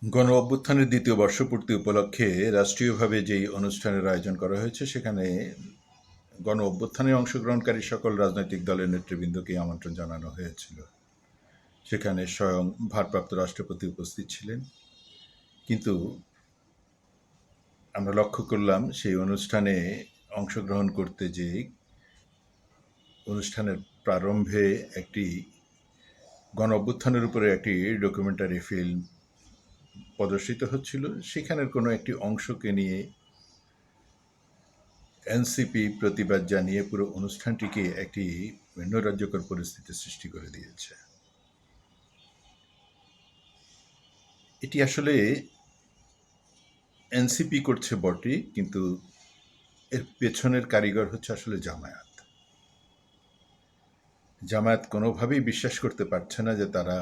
গণ অভ্যুত্থানের দ্বিতীয় বর্ষপূর্তি উপলক্ষে রাষ্ট্রীয়ভাবে যেই অনুষ্ঠানের আয়োজন করা হয়েছে সেখানে গণ অভ্যুত্থানে অংশগ্রহণকারী সকল রাজনৈতিক দলের নেতৃবৃন্দকে আমন্ত্রণ জানানো হয়েছিল। সেখানে স্বয়ং ভারপ্রাপ্ত রাষ্ট্রপতি উপস্থিত ছিলেন। কিন্তু আমরা লক্ষ্য করলাম সেই অনুষ্ঠানে অংশগ্রহণ করতে যেয়ে অনুষ্ঠানের প্রারম্ভে একটি গণ অভ্যুত্থানের উপরে একটি ডকুমেন্টারি ফিল্ম প্রদর্শিত হচ্ছিল। সেখানের কোনো একটি অংশকে নিয়ে এনসিপি প্রতিবাদ জানিয়ে পুরো অনুষ্ঠানটিকে একটি নৈরাজ্যকর পরিস্থিতির সৃষ্টি করে দিয়েছে। এটি আসলে এনসিপি করছে বটে, কিন্তু এর পেছনের কারিগর হচ্ছে আসলে জামায়াত। জামায়াত কোনোভাবেই বিশ্বাস করতে পারছে না যে তারা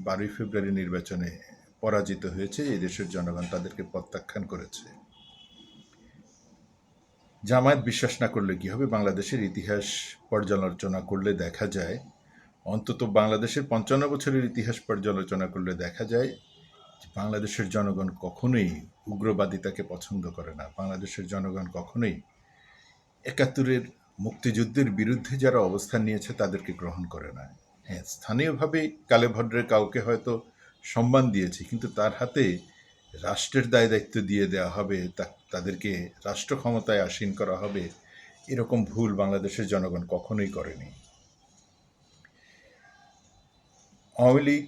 12ই ফেব্রুয়ারি নির্বাচনে পরাজিত হয়েছে, এই দেশের জনগণ তাদেরকে প্রত্যাখ্যান করেছে। জামায়াত বিশ্বাস না করলে কি হবে? বাংলাদেশের ইতিহাস পর্যালোচনা করলে দেখা যায়, অন্তত বাংলাদেশের ৫৫ বছরের ইতিহাস পর্যালোচনা করলে দেখা যায় যে বাংলাদেশের জনগণ কখনোই উগ্রবাদিতাকে পছন্দ করে না। বাংলাদেশের জনগণ কখনোই ৭১-এর মুক্তিযুদ্ধের বিরুদ্ধে যারা অবস্থান নিয়েছে তাদেরকে গ্রহণ করে না। হ্যাঁ, স্থানীয়ভাবে কালেভদ্রের কাউকে হয়তো সম্মান দিয়েছে, কিন্তু তার হাতে রাষ্ট্রের দায়-দায়িত্ব দিয়ে দেওয়া হবে, তাদেরকে রাষ্ট্র ক্ষমতায় আসীন করা হবে, এরকম ভুল বাংলাদেশের জনগণ কখনোই করেনি। আওয়ামী লীগ,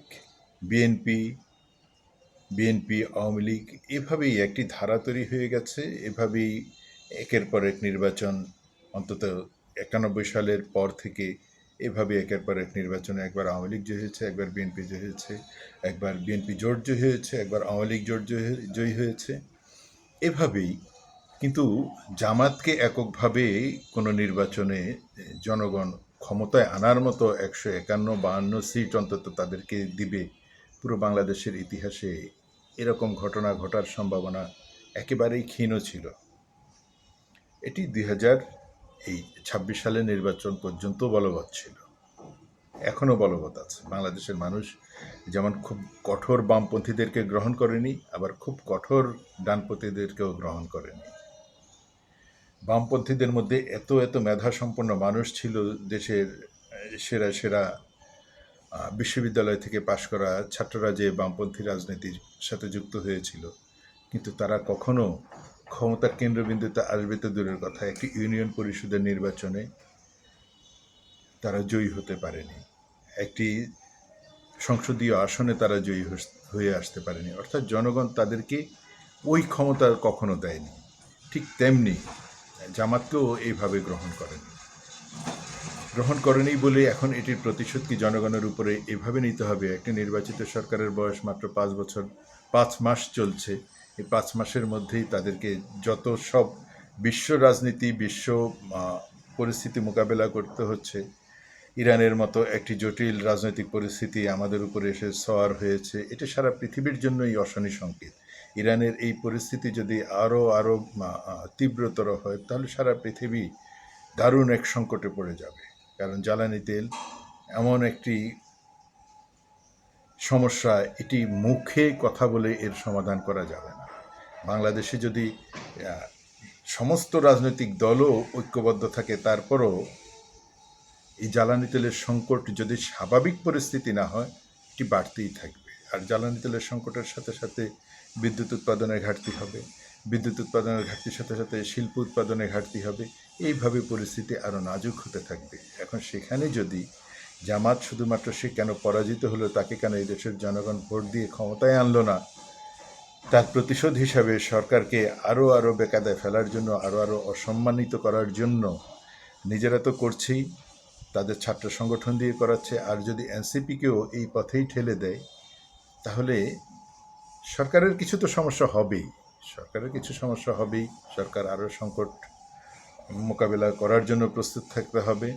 বিএনপি, আওয়ামী লীগ এভাবেই একটি ধারা তৈরি হয়ে গেছে। এভাবেই একের পর এক নির্বাচন, অন্তত ৯১ সালের পর থেকে এভাবে একের পর এক নির্বাচনে একবার আওয়ামী লীগ জয়ী হয়েছে, একবার বিএনপি জয়ী হয়েছে, একবার বিএনপি জোট জয়ী হয়েছে, একবার আওয়ামী লীগ জোট জয়ী হয়েছে। এভাবেই কিন্তু জামাতকে এককভাবে কোনো নির্বাচনে জনগণ ক্ষমতায় আনার মতো ১৫১-৫২ সিট অন্তত তাদেরকে দিবে, পুরো বাংলাদেশের ইতিহাসে এরকম ঘটনা ঘটার সম্ভাবনা একেবারেই ক্ষীণ ছিল। এটি ২০২৬ সালের নির্বাচন পর্যন্ত বলবৎ ছিল, এখনও বলবৎ আছে। বাংলাদেশের মানুষ যেমন খুব কঠোর বামপন্থীদেরকে গ্রহণ করেনি, আবার খুব কঠোর ডানপন্থীদেরকেও গ্রহণ করেনি। বামপন্থীদের মধ্যে এত এত মেধাসম্পন্ন মানুষ ছিল, দেশের সেরা সেরা বিশ্ববিদ্যালয় থেকে পাশ করা ছাত্ররা যে বামপন্থী রাজনীতির সাথে যুক্ত হয়েছিল, কিন্তু তারা কখনো ক্ষমতার কেন্দ্রবিন্দুতে আসবে তো দূরের কথা, একটি ইউনিয়ন পরিষদের নির্বাচনে তারা জয়ী হতে পারেনি, একটি সংসদীয় আসনে তারা জয়ী হয়ে আসতে পারেনি। অর্থাৎ জনগণ তাদেরকে ওই ক্ষমতা কখনো দেয়নি। ঠিক তেমনি জামাতকেও এইভাবে গ্রহণ করেনি বলে এখন এটির প্রতিশোধ কি জনগণের উপরে এভাবে নিতে হবে? একটি নির্বাচিত সরকারের বয়স মাত্র 5 বছর 5 মাস চলছে। এই 5 মাসের মধ্যেই তাদেরকে যত সব বিশ্ব রাজনীতি, বিশ্ব পরিস্থিতি মোকাবেলা করতে হচ্ছে। ইরানের মতো একটি জটিল রাজনৈতিক পরিস্থিতি আমাদের উপরে এসে সওয়ার হয়েছে, এটা সারা পৃথিবীর জন্যই অশনি সংকেত। ইরানের এই পরিস্থিতি যদি আরও তীব্রতর হয়, তাহলে সারা পৃথিবী দারুণ এক সংকটে পড়ে যাবে। কারণ জ্বালানি তেল এমন একটি সমস্যা, এটি মুখে কথা বলে এর সমাধান করা যাবে না। বাংলাদেশে যদি সমস্ত রাজনৈতিক দলও ঐক্যবদ্ধ থাকে, তারপরও এই জ্বালানি তেলের সংকট যদি স্বাভাবিক পরিস্থিতি না হয়, এটি বাড়তেই থাকবে। আর জ্বালানি তেলের সংকটের সাথে সাথে বিদ্যুৎ উৎপাদনের ঘাটতি হবে, বিদ্যুৎ উৎপাদনের ঘাটতির সাথে সাথে শিল্প উৎপাদনের ঘাটতি হবে। এইভাবে পরিস্থিতি আরও নাজুক হতে থাকবে। এখন সেখানে যদি জামাত শুধুমাত্র সে কেন পরাজিত হলো, তাকে কেন এই দেশের জনগণ ভোট দিয়ে ক্ষমতায় আনলো না, তার প্রতিশোধ হিসাবে সরকারকে আরও বেকায়দায় ফেলার জন্য, আরও অসম্মানিত করার জন্য, নিজেরা তো করছেই, তাদের ছাত্র সংগঠন দিয়ে করাচ্ছে, আর যদি এনসিপিকেও এই পথেই ঠেলে দেয়, তাহলে সরকারের কিছু তো সমস্যা হবেই। সরকার আরও সংকট মোকাবেলা করার জন্য প্রস্তুত থাকতে হবে,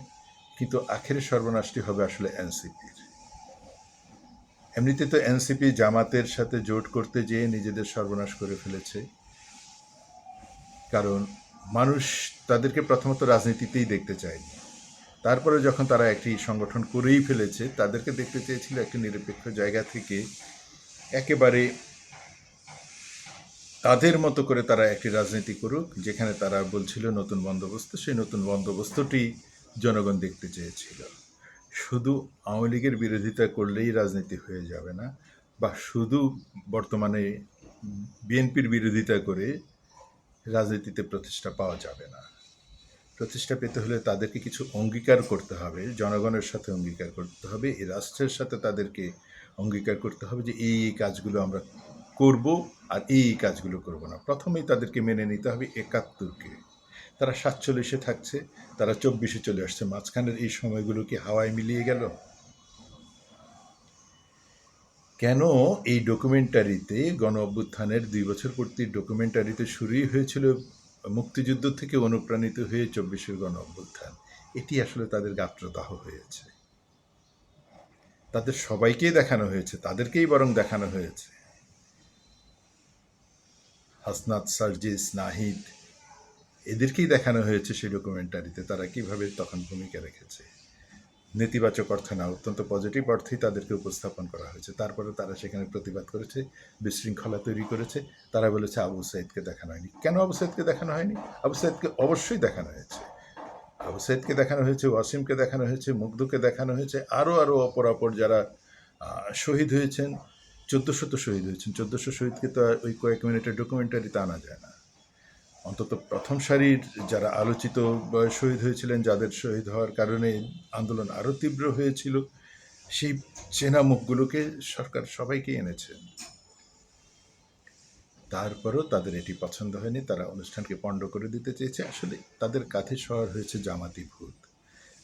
কিন্তু আখেরে সর্বনাশটি হবে আসলে এনসিপির। এমনিতে তো এনসিপি জামাতের সাথে জোট করতে যেয়ে নিজেদের সর্বনাশ করে ফেলেছে। কারণ মানুষ তাদেরকে প্রথমত রাজনীতিতেই দেখতে চায়নি, তারপরে যখন তারা একটি সংগঠন করেই ফেলেছে, তাদেরকে দেখতে চেয়েছিল একটি নিরপেক্ষ জায়গা থেকে, একেবারে তাদের মতো করে তারা একটি রাজনীতি করুক, যেখানে তারা বলছিল নতুন বন্দোবস্ত, সেই নতুন বন্দোবস্তটি জনগণ দেখতে চেয়েছিল। শুধু আওয়ামী লীগের বিরোধিতা করলেই রাজনীতি হয়ে যাবে না, বা শুধু বর্তমানে বিএনপির বিরোধিতা করে রাজনীতিতে প্রতিষ্ঠা পাওয়া যাবে না। প্রতিষ্ঠা পেতে হলে তাদেরকে কিছু অঙ্গীকার করতে হবে, জনগণের সাথে অঙ্গীকার করতে হবে, এই রাষ্ট্রের সাথে তাদেরকে অঙ্গীকার করতে হবে যে এই কাজগুলো আমরা করব, আর এই কাজগুলো করব না। প্রথমেই তাদেরকে মেনে নিতে হবে ৭১কে। তারা ৪৭-এ থাকছে, তারা ২৪-এ চলে আসছে, মাঝখানের এই সময়গুলো কি হাওয়ায় মিলিয়ে গেল? কেন এই ডকুমেন্টারিতে, গণ অভ্যুত্থানের ২ বছর পূর্তির ডকুমেন্টারিতে শুরুই হয়েছিল মুক্তিযুদ্ধ থেকে অনুপ্রাণিত হয়ে ২৪-এর গণ অভ্যুত্থান? এটি আসলে তাদের গাত্রদাহ হয়েছে। তাদের সবাইকেই দেখানো হয়েছে, তাদেরকেই বরং দেখানো হয়েছে। হাসনাত, সার্জিস, নাহিদ, এদেরকেই দেখানো হয়েছে সেই ডকুমেন্টারিতে তারা কিভাবে তখন ভূমিকা রেখেছে। নেতিবাচক অর্থে না, অত্যন্ত পজিটিভ অর্থেই তাদেরকে উপস্থাপন করা হয়েছে। তারপরে তারা সেখানে প্রতিবাদ করেছে, বিশৃঙ্খলা তৈরি করেছে। তারা বলেছে আবু সাইদকে দেখানো হয়নি। কেন আবু সাইদকে দেখানো হয়নি? আবু সাইদকে অবশ্যই দেখানো হয়েছে। আবু সাইদকে দেখানো হয়েছে, ওয়াসিমকে দেখানো হয়েছে, মুগ্ধকে দেখানো হয়েছে, আরও অপর যারা শহীদ হয়েছেন। ১৪০০ তো শহীদ হয়েছেন। ১৪০০ শহীদকে তো ওই কয়েক মিনিটের ডকুমেন্টারিতে আনা যায় না। অন্তত প্রথম সারির যারা আলোচিত শহীদ হয়েছিলেন, যাদের শহীদ হওয়ার কারণে আন্দোলন আরও তীব্র হয়েছিল, সেই চেনা মুখগুলোকে সরকার সবাইকে এনেছেন। তারপরেও তাদের এটি পছন্দ হয়নি, তারা অনুষ্ঠানকে পণ্ড করে দিতে চেয়েছে। আসলে তাদের কাঁধে সওয়ার হয়েছে জামাতি ভূত,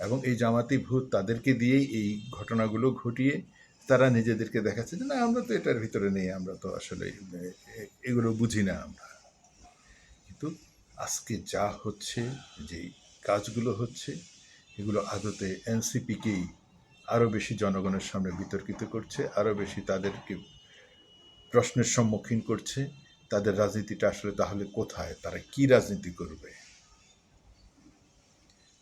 এবং এই জামাতি ভূত তাদেরকে দিয়েই এই ঘটনাগুলো ঘটিয়ে তারা নিজেদেরকে দেখাচ্ছে যে না, আমরা তো এটার ভিতরে নেই, আমরা তো আসলে এগুলো বুঝি না আমরা। কিন্তু আজকে যা হচ্ছে, যে কাজগুলো হচ্ছে, এগুলো আদতে এনসিপিকেই আরও বেশি জনগণের সামনে বিতর্কিত করছে, আরও বেশি তাদেরকে প্রশ্নের সম্মুখীন করছে। তাদের রাজনীতিটা আসলে তাহলে কোথায়? তারা কি রাজনীতি করবে?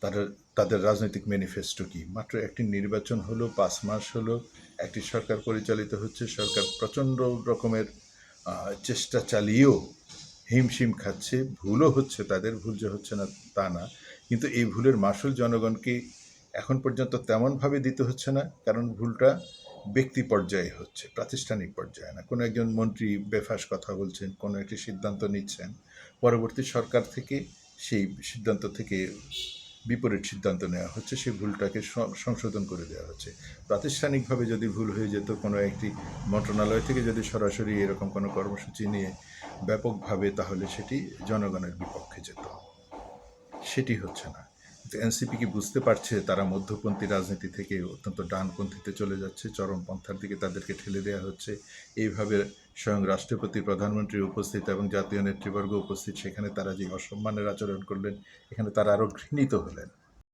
তারা, তাদের রাজনৈতিক ম্যানিফেস্টো কি? মাত্র একটি নির্বাচন হলো, ৫ মাস হলো, একটি সরকার পরিচালিত হচ্ছে। সরকার প্রচণ্ড রকমের চেষ্টা চালিয়েও হিমশিম খাচ্ছে। ভুলও হচ্ছে, তাদের ভুল যে হচ্ছে না তা না, কিন্তু এই ভুলের মাসুল জনগণকে এখন পর্যন্ত তেমনভাবে দিতে হচ্ছে না, কারণ ভুলটা ব্যক্তি পর্যায়ে হচ্ছে, প্রাতিষ্ঠানিক পর্যায়ে না। কোনো একজন মন্ত্রী বেফাস কথা বলছেন, কোনো একটি সিদ্ধান্ত নিচ্ছেন, পরবর্তী সরকার থেকে সেই সিদ্ধান্ত থেকে বিপরীত সিদ্ধান্ত নেওয়া হচ্ছে, সেই ভুলটাকে সংশোধন করে দেওয়া হচ্ছে। প্রাতিষ্ঠানিকভাবে যদি ভুল হয়ে যেত, কোনো একটি মন্ত্রণালয় থেকে যদি সরাসরি এরকম কোনো কর্মসূচি নিয়ে ব্যাপকভাবে, তাহলে সেটি জনগণের বিপক্ষে যেত। সেটি হচ্ছে না। কিন্তু এনসিপি কি বুঝতে পারছে তারা মধ্যপন্থী রাজনীতি থেকে অত্যন্ত ডানপন্থীতে চলে যাচ্ছে, চরমপন্থার দিকে তাদেরকে ঠেলে দেওয়া হচ্ছে? এইভাবে স্বয়ং রাষ্ট্রপতি, প্রধানমন্ত্রী উপস্থিত এবং জাতীয় নেতৃবর্গ উপস্থিত, সেখানে তারা যে অসম্মানের আচরণ করলেন, এখানে তারা আরও ঘৃণিত হলেন।